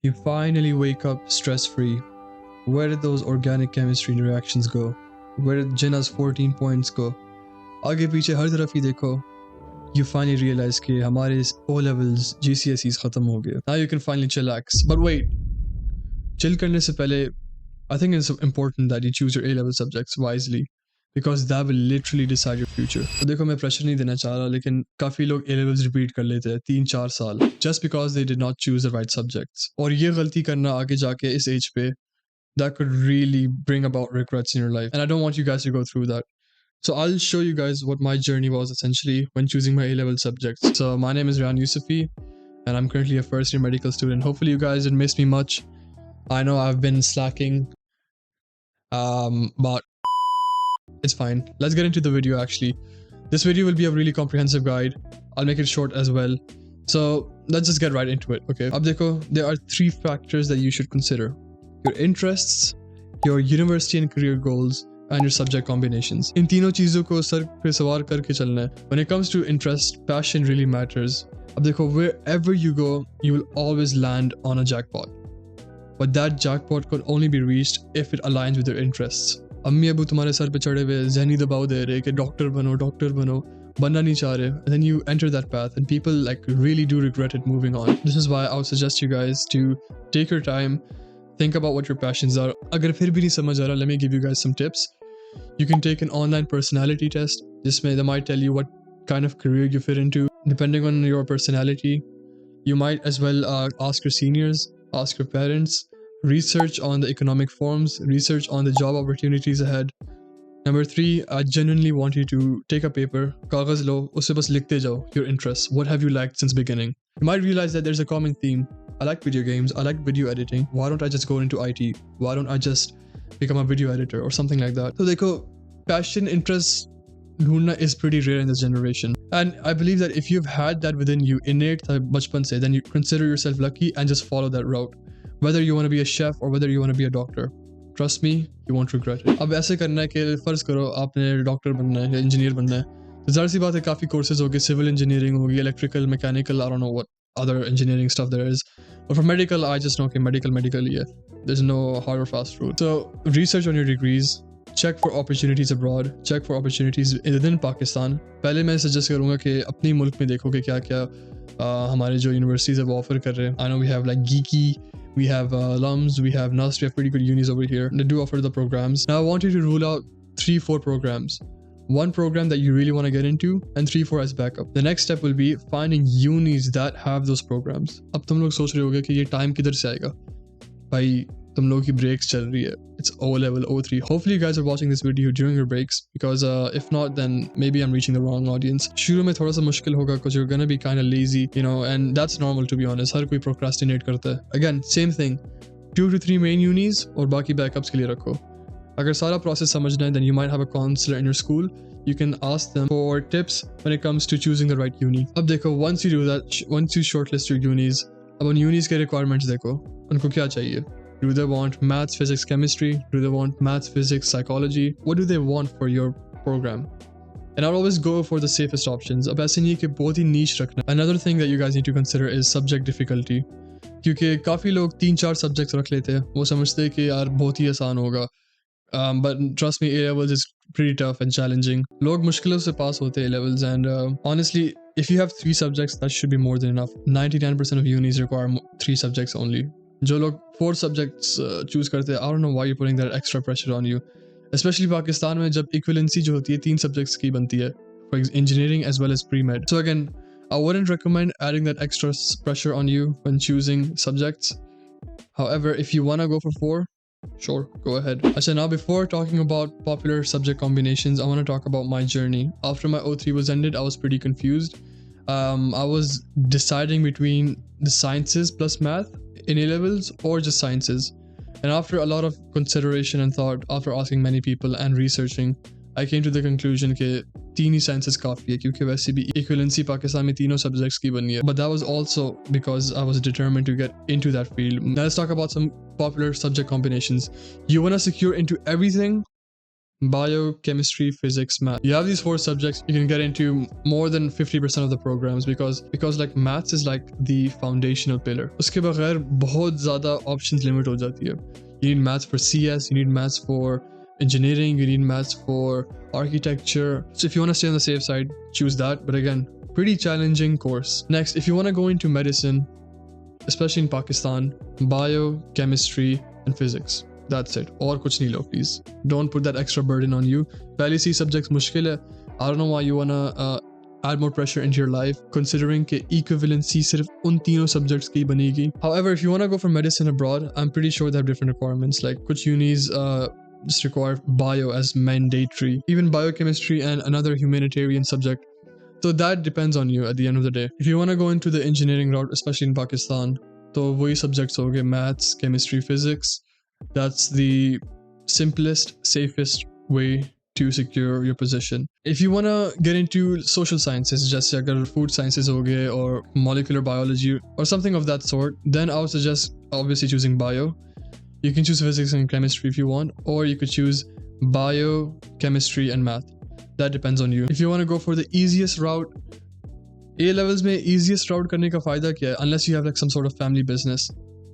You finally wake up stress-free. Where did those organic chemistry reactions go? Where did Jinnah's 14 points go? आगे पीछे हर तरफ ही देखो. You finally realize कि हमारे O levels GCSEs खत्म हो गए. Now you can finally chillax. But wait, chill करने से पहले, I think it's important that you choose your A level subjects wisely, because that will literally decide your future. तो देखो, मैं pressure नहीं देना चाह रहा, लेकिन काफ़ी लोग A levels repeat कर लेते हैं 3-4 साल just because they did not choose the right subjects. और ये गलती करना आगे जाके इस age पे, that could really bring about regrets in your life, and I don't want you guys to go through that. So I'll show you guys what my journey was essentially when choosing my A-level subjects. So my name is Ryan Yusufi, and I'm currently a first-year medical student. Hopefully you guys didn't miss me much. I know I've been slacking, but it's fine. Let's get into the video actually. This video will be a really comprehensive guide. I'll make it short as well. So let's just get right into it, okay? Ab dekho, there are 3 factors that you should consider: your interests, your university and career goals, and your subject combinations. In तीनों चीज़ों को sir पे सवार करके चलना है. When it comes to interest, passion really matters. अब देखो, wherever you go, you will always land on a jackpot. But that jackpot could only be reached if it aligns with your interests. अम्मी अबू तुम्हारे sir पे चढ़े हुए ज़हनी दबाव दे रहे कि डॉक्टर बनो, बनना नहीं चाह रहे. And then you enter that path and people like really do regret it moving on. This is why I would suggest you guys to take your time, think about what your passions are. अगर फिर भी नहीं समझ आ रहा, let me give you guys some tips. You can take an online personality test. They might tell you what kind of career you fit into. Depending on your personality, you might as well ask your seniors, ask your parents, research on the economic forms, research on the job opportunities ahead. Number 3, I genuinely want you to take a paper, कागज लो, उससे बस लिखते जाओ your interests. What have you liked since beginning? You might realize that there's a common theme. I like video games, I like video editing. Why don't I just go into IT? Why don't I just become a video editor or something like that? So देखो, passion, interest ढूंढना is pretty rare in this generation. And I believe that if you've had that within you, innate बचपन से, then you consider yourself lucky and just follow that route. Whether you want to be a chef or whether you want to be a doctor. Trust me, you won't regret it. अब ऐसे करना है कि फ़र्ज़ करो आपने doctor बनना है या इंजीनियर बनना है, तो ज़ाहिर सी बात है काफ़ी कोर्सेज होगी, सिविल इंजीनियरिंग होगी, electrical, mechanical, I don't know what other engineering stuff there is. But for medical, I just know कि medical ही है. There's no hard or fast rule. So research on your degrees, check for opportunities abroad, check for opportunities within Pakistan. पहले मैं suggest करूँगा कि अपनी मुल्क में देखो कि क्या-क्या हमारे जो यूनिवर्सिटीज़ है वो ऑफर कर रहे हैं. I know we have like Geeky, we have LUMS, we have NUST, we have pretty good unis over here. They do offer the programs. Now I want you to rule out 3-4 programs. One program that you really want to get into and 3-4 as backup. The next step will be finding unis that have those programs. अब तुम लोग सोच रहे होगे कि ये time किधर से आएगा? भाई तुम लोगों की breaks चल रही है. It's O level, O3. Hopefully you guys are watching this video during your breaks, because if not, then maybe I'm reaching the wrong audience. शुरू में थोड़ा सा मुश्किल होगा because you're gonna be kind of lazy, you know, and that's normal to be honest. हर कोई procrastinate करता है. Again, same thing. 2 to 3 main unis और बाकी backups के लिए रखो. अगर सारा process समझना है, then you might have a counselor in your school. You can ask them for tips when it comes to choosing the right uni. अब देखो, once you do that, once you shortlist your unis, अब उन unis के requirements देखो, उनको क्या चाहिए? Do they want maths, physics, chemistry? Do they want maths, physics, psychology? What do they want for your program? And I'll always go for the safest options. अब ऐसे नहीं कि बहुत ही niche रखना. Another thing that you guys need to consider is subject difficulty. क्योंकि काफ़ी लोग 3-4 subjects रख लेते हैं. वो समझते हैं कि यार बहुत ही आसान होगा. But trust me, A-levels is pretty tough and challenging. लोग मुश्किलों से पास होते हैं A-levels, and honestly, if you have 3 subjects, that should be more than enough. 99% of unis require 3 subjects only. जो लोग 4 subjects choose करते हैं, I don't know why you're putting that extra pressure on you. Especially Pakistan में जब equivalency जो होती है 3 subjects की बनती है, for engineering as well as pre-med. So again, I wouldn't recommend adding that extra pressure on you when choosing subjects. However, if you want to go for 4, sure, go ahead. Actually, now before talking about popular subject combinations, I want to talk about my journey. After my O3 was ended, I was pretty confused. I was deciding between the sciences plus math in A-levels or just sciences. And after a lot of consideration and thought, after asking many people and researching, I came to the conclusion कि 3 ही sciences काफ़ी है, क्योंकि वैसे भी equivalency Pakistan में 3 subjects की बनी है. But that was also because I was determined to get into that field. Now let's talk about some popular subject combinations. You want to secure into everything? biochemistry, physics, math. You have these 4 subjects, you can get into more than 50% of the programs because like maths is like the foundational pillar. उसके बगैर बहुत ज़्यादा options limit हो जाती है. You need maths for CS, you need maths for engineering, you need maths for architecture. So if you want to stay on the safe side, choose that. But again, pretty challenging course. Next, if you want to go into medicine, especially in Pakistan, biochemistry and physics. That's it. Or kuch nahi lo, please. Don't put that extra burden on you. Pehli si subjects mushkil hai. I don't know why you wanna add more pressure into your life, considering ke equivalency sirf un teenon subjects ki banegi. However, if you wanna go for medicine abroad, I'm pretty sure they have different requirements. Like kuch unis just require bio as mandatory. Even biochemistry and another humanitarian subject. So that depends on you at the end of the day. If you wanna go into the engineering route, especially in Pakistan, तो वही subjects हो गए maths, chemistry, physics. That's the simplest, safest way to secure your position. If you want to get into social sciences, just like food sciences ho gaye, or molecular biology or something of that sort, then I would suggest obviously choosing bio. You can choose physics and chemistry if you want, or you could choose bio, chemistry and math. That depends on you. If you want to go for the easiest route, A levels mein easiest route karne ka fayda kya hai, unless you have like some sort of family business.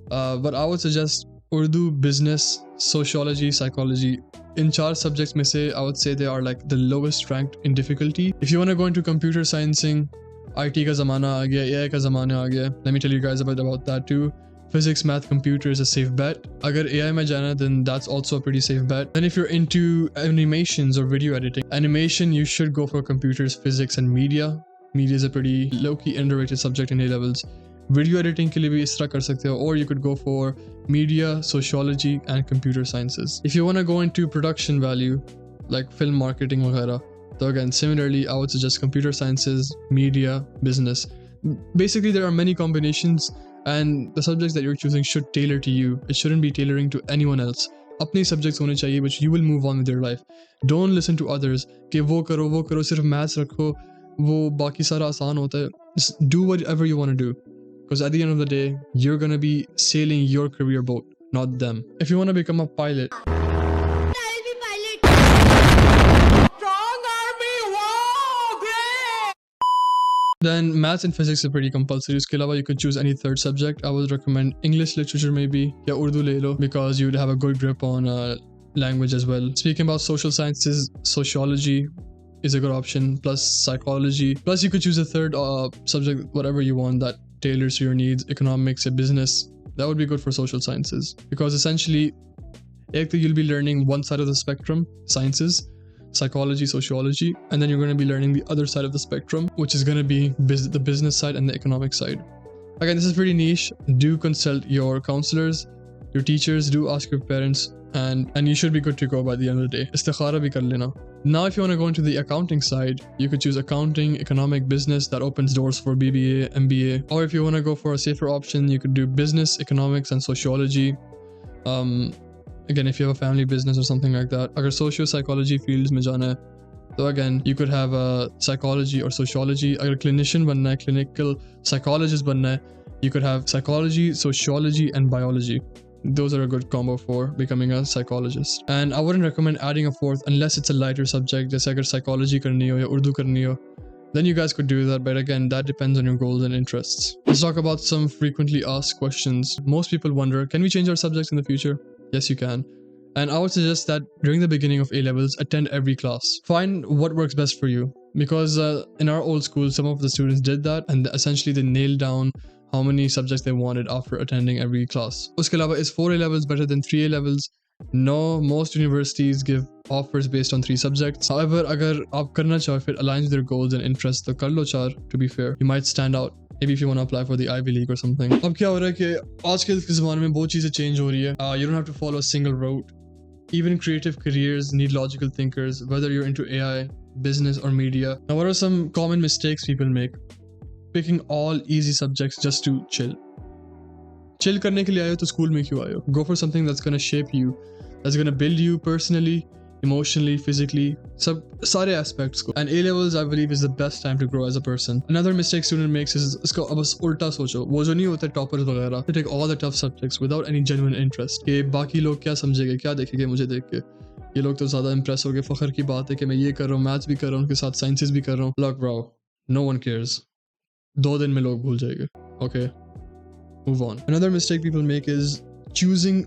But I would suggest Urdu, business, sociology, psychology. In 4 subjects mein se, I would say they are like the lowest ranked in difficulty. If you want to go into computer sciencing, IT ka zamana aa gaya, AI ka zamana aa gaya. Let me tell you guys about that too. Physics, math, computer is a safe bet. Agar AI mein jana, then that's also a pretty safe bet. Then if you're into animations or video editing, animation, you should go for computers, physics and media. Media is a pretty low-key underrated subject in A levels. Video editing ke liye bhi is tarah kar sakte ho, or you could go for media, sociology and computer sciences. If you want to go into production value like film marketing वगैरह, so again similarly I would suggest computer sciences, media, business. Basically there are many combinations and the subjects that you're choosing should tailor to you. It shouldn't be tailoring to anyone else. अपने subjects होने चाहिए which you will move on with your life. Don't listen to others कि वो करो सिर्फ maths रखो, वो बाकी सारा आसान होता है. Just do whatever you want to do. Because at the end of the day, you're gonna be sailing your career boat, not them. If you want to become a pilot, I'll be pilot. Strong army, wow, great. then maths and physics are pretty compulsory. Uske alawa, you could choose any third subject. I would recommend English literature maybe, ya Urdu le lo, because you'd have a good grip on language as well. Speaking about social sciences, sociology is a good option, plus psychology. Plus you could choose a third subject, whatever you want that tailors to your needs, economics, a business. That would be good for social sciences because essentially you'll be learning one side of the spectrum, sciences, psychology, sociology, and then you're going to be learning the other side of the spectrum, which is going to be the business side and the economic side. Again, this is pretty niche. Do consult your counselors, your teachers, do ask your parents, and you should be good to go by the end of the day. Istikhara bhi kar lena. Now, if you want to go into the accounting side, you could choose accounting, economic, business. That opens doors for BBA, MBA. Or if you want to go for a safer option, you could do business, economics, and sociology. Again, if you have a family business or something like that. Agar socio-psychology fields mein jana hai, so again, you could have a psychology or sociology. Agar clinician banna hai, clinical psychologist banna hai, you could have psychology, sociology, and biology. Those are a good combo for becoming a psychologist. And I wouldn't recommend adding a fourth unless it's a lighter subject, just like psychology karni ho ya Urdu karni ho. Then you guys could do that, but again, that depends on your goals and interests. Let's talk about some frequently asked questions. Most people wonder, can we change our subjects in the future? Yes, you can. And I would suggest that during the beginning of A levels, attend every class. Find what works best for you. Because in our old school, some of the students did that, and essentially they nailed down how many subjects they wanted after attending every class. Uske alawa, is 4 A levels better than 3 A levels? No, most universities give offers based on 3 subjects. However, agar aap karna chaho, if it aligns with your goals and interests, to kar lo 4, to be fair. You might stand out. Maybe if you want to apply for the Ivy League or something. अब क्या हो रहा है कि आज के ज़माने में बहुत चीज़ें change हो रही है. You don't have to follow a single route. Even creative careers need logical thinkers, whether you're into AI, business, or media. Now, what are some common mistakes people make? Picking all easy subjects just to chill. Chill करने के लिए आए हो तो school में क्यों आए हो? Go for something that's gonna shape you, that's gonna build you personally, emotionally, physically, सारे aspects को. And A levels, I believe, is the best time to grow as a person. Another mistake student makes is इसको अब बस उल्टा सोचो. वो जो नहीं होते toppers वगैरह, they take all the tough subjects without any genuine interest. कि बाकी लोग क्या समझेंगे, क्या देखेंगे मुझे देख के. ये लोग तो ज़्यादा impress हो गए, फ़ख्र की बात है कि मैं ये कर रहा हूँ, मैथ्स भी कर रहा हूँ, उनके साथ साइंसेस भी कर रहा हूँ. Look bro, no one cares. 2 दिन में लोग भूल जाएंगे. Okay, move on. Another mistake people make is choosing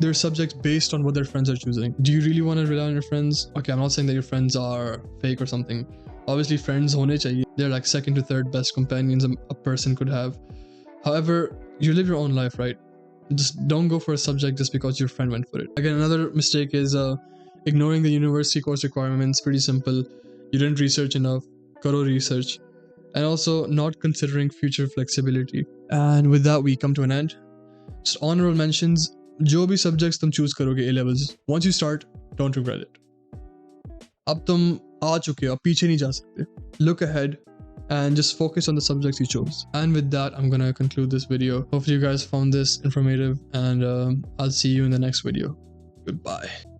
their subjects based on what their friends are choosing. Do you really want to rely on your friends? Okay, I'm not saying that your friends are fake or something. Obviously, friends hone chahiye. They're like second to third best companions a person could have. However, you live your own life, right? Just don't go for a subject just because your friend went for it. Again, another mistake is ignoring the university course requirements. Pretty simple. You didn't research enough. Karo research. And also not considering future flexibility. And with that, we come to an end. Just honorable mentions. जो भी subjects तुम choose करोगे A levels, once you start, don't regret it. अब तुम आ चुके हो, अब पीछे नहीं जा सकते. Look ahead and just focus on the subjects you chose. And with that, I'm gonna conclude this video. Hopefully you guys found this informative, and I'll see you in the next video. Goodbye.